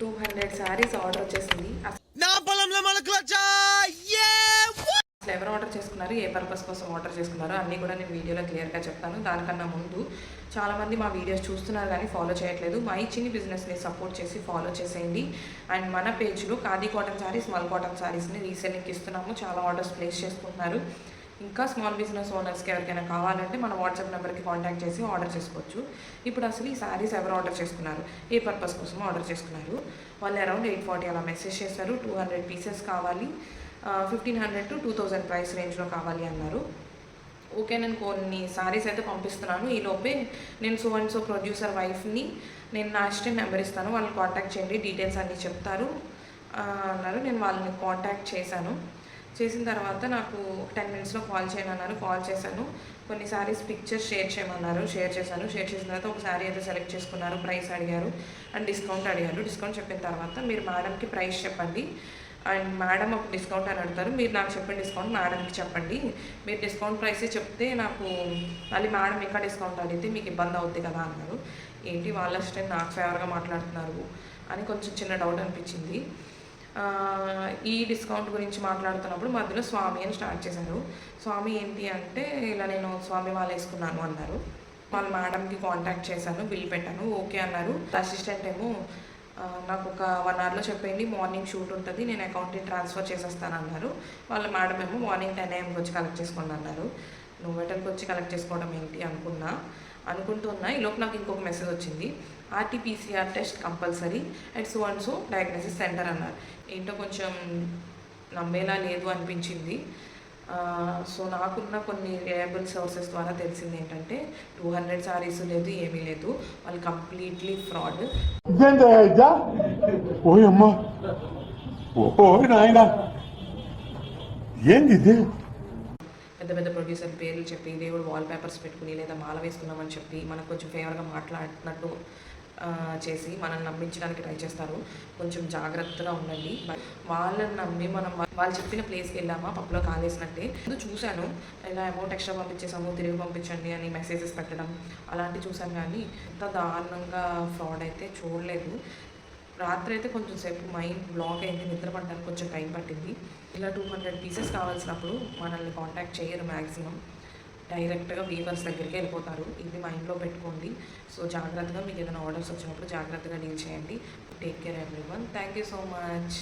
200 saris order వచ్చేసింది. అసలు ఎవరు ఆర్డర్ చేసుకున్నారు, ఏ పర్పస్ కోసం ఆర్డర్ చేసుకున్నారో అన్నీ కూడా నేను వీడియోలో క్లియర్గా చెప్తాను. దానికన్నా ముందు చాలామంది మా వీడియోస్ చూస్తున్నారు కానీ ఫాలో చేయట్లేదు. మై చిన్ని బిజినెస్ని సపోర్ట్ చేసి ఫాలో చేసేయండి. అండ్ మన పేజ్లో ఖాదీ కాటన్ శారీస్, మల్ కాటన్ శారీస్ని రీసెల్లింగ్కి ఇస్తున్నాము. చాలా ఆర్డర్స్ ప్లేస్ చేసుకుంటున్నారు. ఇంకా స్మాల్ బిజినెస్ ఓనర్స్కి ఎవరికైనా కావాలంటే మన వాట్సాప్ నెంబర్కి కాంటాక్ట్ చేసి ఆర్డర్ చేసుకోవచ్చు. ఇప్పుడు అసలు ఈ శారీస్ ఎవరు ఆర్డర్ చేసుకున్నారు, ఏ పర్పస్ కోసం ఆర్డర్ చేసుకున్నారు, వాళ్ళు అరౌండ్ 840 అలా మెసేజ్ చేశారు. 200 పీసెస్ కావాలి, 1500 to 2000 ప్రైస్ రేంజ్లో కావాలి అన్నారు. ఓకే, నేను కొన్ని శారీస్ అయితే పంపిస్తున్నాను. ఈలోపే నేను సో అండ్ సో ప్రొడ్యూసర్ వైఫ్ని నేను నా అసిస్టెంట్ నెంబర్ ఇస్తాను, వాళ్ళని కాంటాక్ట్ చేయండి, డీటెయిల్స్ అన్నీ చెప్తారు అన్నారు. నేను వాళ్ళని కాంటాక్ట్ చేశాను. చేసిన తర్వాత నాకు 10 మినిట్స్లో కాల్ చేయను అన్నారు. కాల్ చేశాను. కొన్ని శారీస్ పిక్చర్స్ షేర్ చేయమన్నారు, షేర్ చేశాను. షేర్ చేసిన తర్వాత ఒక శారీ అయితే సెలెక్ట్ చేసుకున్నారు. ప్రైస్ అడిగారు అండ్ డిస్కౌంట్ అడిగారు. డిస్కౌంట్ చెప్పిన తర్వాత మీరు మేడంకి ప్రైస్ చెప్పండి అండ్ మేడం ఒక డిస్కౌంట్ అని అడుగుతారు. మీరు నాకు చెప్పిన డిస్కౌంట్ మేడంకి చెప్పండి. మీరు డిస్కౌంట్ ప్రైసే చెప్తే నాకు మళ్ళీ మేడం ఇంకా డిస్కౌంట్ అడిగితే మీకు ఇబ్బంది అవుద్ది కదా అన్నారు. ఏంటి వాళ్ళ అసిస్టెంట్ నాకు ఫేవర్గా మాట్లాడుతున్నారు అని కొంచెం చిన్న డౌట్ అనిపించింది. ఈ డిస్కౌంట్ గురించి మాట్లాడుతున్నప్పుడు మధ్యలో స్వామి అని స్టార్ట్ చేశారు. స్వామి ఏంటి అంటే ఇలా నేను స్వామి వాళ్ళు వేసుకున్నాను అన్నారు. వాళ్ళ మేడంకి కాంటాక్ట్ చేశాను, బిల్ పెట్టాను, ఓకే అన్నారు. అసిస్టెంట్ ఏమో నాకు ఒక 1 అవర్లో చెప్పండి, మార్నింగ్ షూట్ ఉంటుంది, నేను అకౌంట్ని ట్రాన్స్ఫర్ చేసేస్తాను అన్నారు. వాళ్ళ మేడం ఏమో మార్నింగ్ 10 AM వచ్చి కలెక్ట్ చేసుకోండి అన్నారు. నువ్వు వెటర్కి వచ్చి కలెక్ట్ చేసుకోవడం ఏంటి అనుకుంటున్నా. ఈలోపు నాకు ఇంకొక మెసేజ్ వచ్చింది, RT-PCR test compulsory at so and so diagnosis centre అన్నారు. ఏంటో కొంచెం నమ్మేలా లేదు అనిపించింది. సో నాకున్న కొన్ని రిలయబుల్ సోర్సెస్ ద్వారా తెలిసింది ఏంటంటే 200 శారీస్ లేదు, ఏమీ లేదు, వాళ్ళు కంప్లీట్లీ ఫ్రాడ్. పెద్ద పెద్ద ప్రొడ్యూసర్ పేర్లు చెప్పి దేవుడు వాల్ పేపర్స్ పెట్టుకుని లేదా మాల వేసుకున్నామని చెప్పి మనకు కొంచెం ఫేవర్గా మాట్లాడినట్టు చేసి మనల్ని నమ్మించడానికి ట్రై చేస్తారు. కొంచెం జాగ్రత్తగా ఉండండి. వాళ్ళని నమ్మి మనం వాళ్ళు చెప్పిన ప్లేస్కి వెళ్ళామా పప్పులో కాలేసినట్టే. చూశాను, ఇలా అమౌంట్ ఎక్స్ట్రా పంపించేసాము, తిరిగి పంపించండి అని మెసేజెస్ పెట్టడం అలాంటివి చూశాను. కానీ ఇంత దారుణంగా ఫ్రాడ్ అయితే చూడలేదు. రాత్రి అయితే కొంచెం సేపు మైండ్ బ్లాక్ అయింది, నిద్రపడడానికి కొంచెం టైం పట్టింది. ఇలా 200 పీసెస్ కావాల్సినప్పుడు మనల్ని కాంటాక్ట్ చేయరు, మ్యాక్సిమం డైరెక్ట్గా వీవర్స్ దగ్గరికి వెళ్ళిపోతారు. ఇది మైండ్లో పెట్టుకోండి. సో జాగ్రత్తగా మీకు ఏదైనా ఆర్డర్స్ వచ్చినప్పుడు జాగ్రత్తగా డీల్ చేయండి. Take care everyone. Thank you so much.